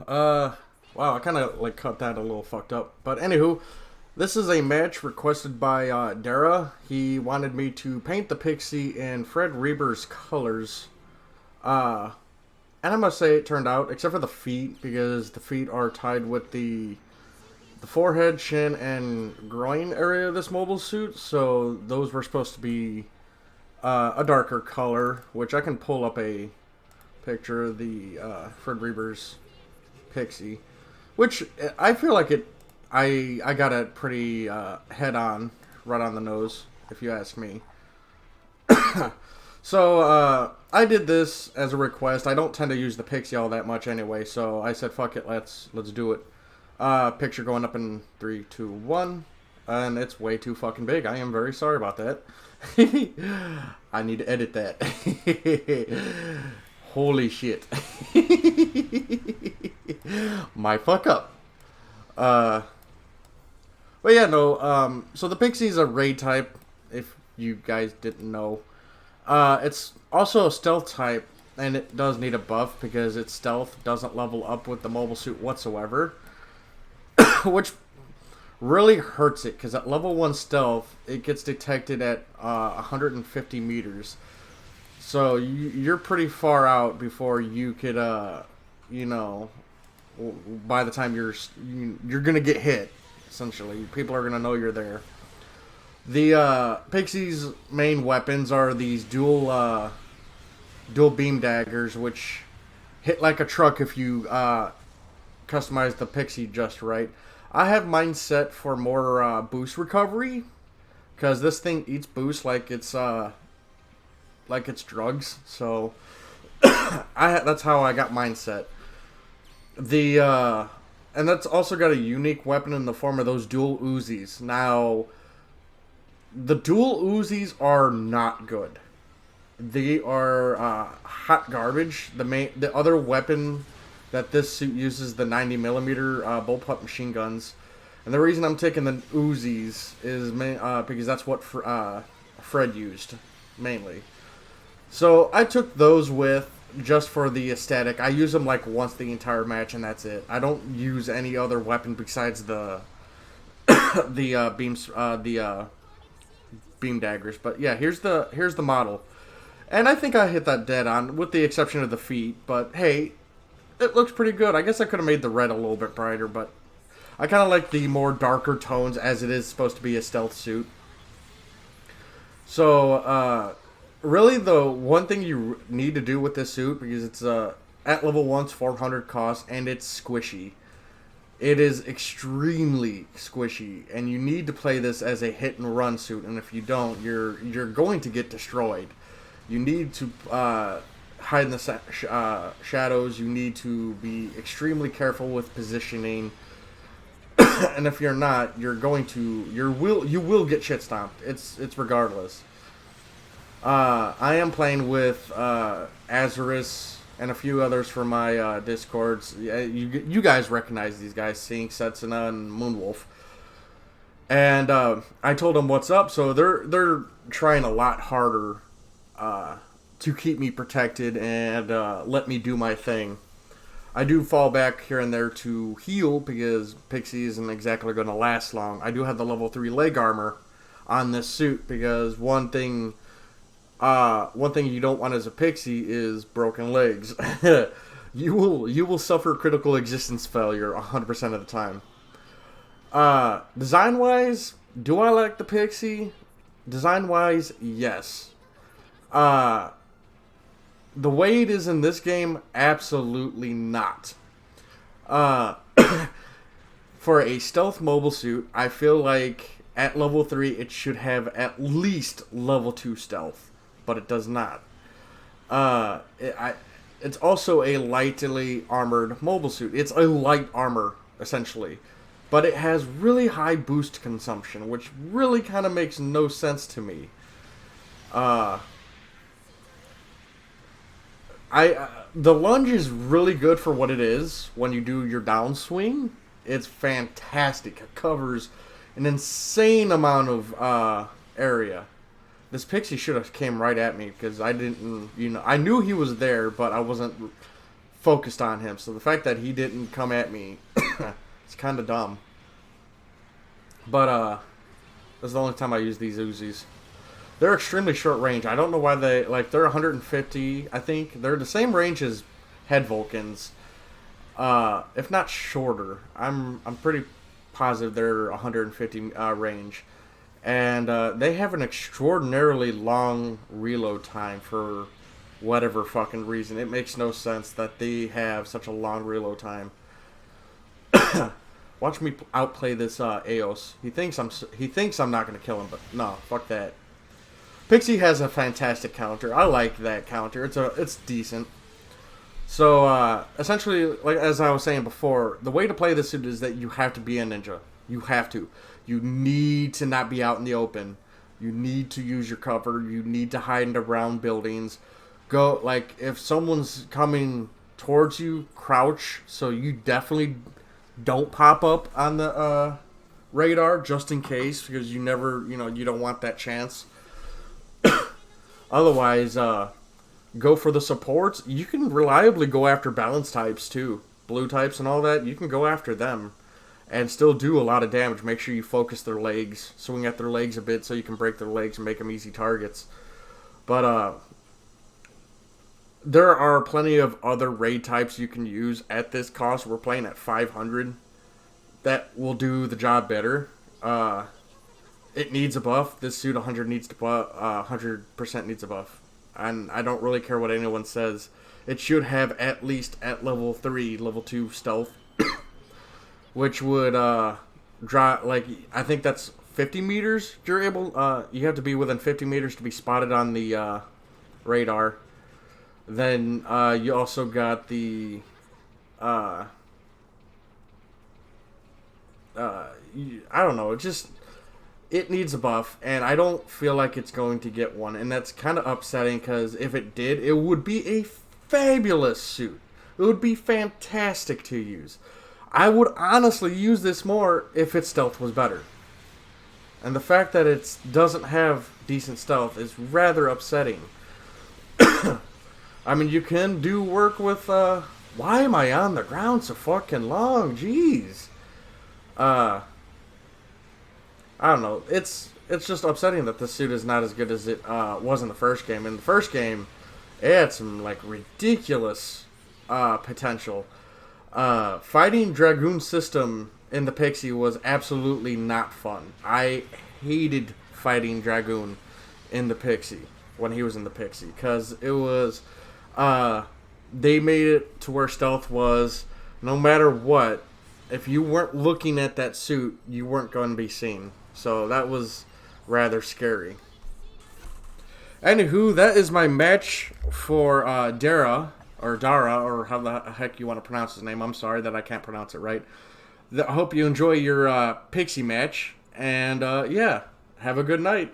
Wow, I kind of like cut that a little fucked up. But anywho, this is a match requested by Dara. He wanted me to paint the pixie in Fred Reber's colors. Uh, and I must say it turned out, except for the feet, because the feet are tied with the forehead, chin, and groin area of this mobile suit. So those were supposed to be a darker color, which I can pull up a picture of the Fred Reber's pixie, which I feel like it. I got it pretty head on, right on the nose, if you ask me. So I did this as a request. I don't tend to use the pixie all that much anyway, so I said fuck it, let's do it. Picture going up in 3, 2, 1, and it's way too fucking big. I am very sorry about that. I need to edit that. Holy shit. My fuck up. But yeah, no, so the Pixie's a raid type, if you guys didn't know. It's also a stealth type, and it does need a buff because its stealth doesn't level up with the mobile suit whatsoever. Which really hurts it, because at level 1 stealth, it gets detected at 150 meters. So you're pretty far out before you could, you know, by the time you're gonna get hit. Essentially, people are gonna know you're there. The Pixie's main weapons are these dual beam daggers, which hit like a truck if you customize the Pixie just right. I have mine set for more boost recovery, because this thing eats boost like it's drugs. So that's how I got mine set. And that's also got a unique weapon in the form of those dual Uzis. Now, the dual Uzis are not good. They are hot garbage. The other weapon that this suit uses, the 90mm bullpup machine guns. And the reason I'm taking the Uzis is because that's what Fred used, mainly. So I took those with, just for the aesthetic. I use them like once the entire match, and that's it. I don't use any other weapon besides the beam daggers. But yeah, here's the model, and I think I hit that dead on, with the exception of the feet. But hey, it looks pretty good. I guess I could have made the red a little bit brighter, but I kind of like the more darker tones, as it is supposed to be a stealth suit. So really, the one thing you need to do with this suit, because it's at level 1's 400 cost, and it's squishy. It is extremely squishy, and you need to play this as a hit and run suit. And if you don't, you're going to get destroyed. You need to hide in the shadows. You need to be extremely careful with positioning. And if you're not, you will get shit stomped. It's regardless. I am playing with Azarus and a few others for my Discords. You guys recognize these guys, seeing Setsuna and Moonwolf. And I told them what's up, so they're trying a lot harder to keep me protected and let me do my thing. I do fall back here and there to heal, because Pixie isn't exactly going to last long. I do have the level 3 leg armor on this suit, because one thing you don't want as a Pixie is broken legs. You will suffer critical existence failure 100% of the time. Design wise, do I like the Pixie? Design wise, yes. The way it is in this game, absolutely not. For a stealth mobile suit, I feel like at level 3 it should have at least level 2 stealth, but it does not. It's also a lightly armored mobile suit. It's a light armor, essentially. But it has really high boost consumption, which really kind of makes no sense to me. The lunge is really good for what it is when you do your downswing. It's fantastic. It covers an insane amount of area. This Pixie should have came right at me, because I didn't, I knew he was there, but I wasn't focused on him. So the fact that he didn't come at me, it's kind of dumb. But this is the only time I use these Uzis. They're extremely short range. I don't know why they're 150. I think they're the same range as head Vulcans, if not shorter. I'm pretty positive they're 150 range, and they have an extraordinarily long reload time for whatever fucking reason. It makes no sense that they have such a long reload time. Watch me outplay this Eos. He thinks I'm not gonna kill him, but no, fuck that. Pixie has a fantastic counter. I like that counter. It's decent. So essentially, like as I was saying before, the way to play this suit is that you have to be a ninja. You have to. You need to not be out in the open. You need to use your cover. You need to hide around buildings. Go like if someone's coming towards you, crouch so you definitely don't pop up on the radar just in case, because you never, you don't want that chance. Otherwise, go for the supports. You can reliably go after balance types too. Blue types and all that. You can go after them and still do a lot of damage. Make sure you focus their legs. Swing at their legs a bit so you can break their legs and make them easy targets. But there are plenty of other raid types you can use at this cost. We're playing at 500. That will do the job better. It needs a buff. This suit 100% needs a buff. And I don't really care what anyone says. It should have at least at level 3, level 2 stealth. Which would draw, like, I think that's 50 meters. You're able, you have to be within 50 meters to be spotted on the radar. Then you also got the I don't know, it needs a buff, and I don't feel like it's going to get one, and that's kind of upsetting, because if it did, it would be a fabulous suit. It would be fantastic to use. I would honestly use this more if its stealth was better. And the fact that it doesn't have decent stealth is rather upsetting. I mean, you can do work with, why am I on the ground so fucking long? Jeez. I don't know. It's just upsetting that this suit is not as good as it was in the first game. In the first game, it had some like ridiculous potential. Fighting Dragoon system in the Pixie was absolutely not fun. I hated fighting Dragoon in the Pixie when he was in the Pixie, because it was they made it to where stealth was no matter what. If you weren't looking at that suit, you weren't going to be seen. So that was rather scary. Anywho, that is my match for Dara, or how the heck you want to pronounce his name. I'm sorry that I can't pronounce it right. I hope you enjoy your Pixie match. And yeah, have a good night.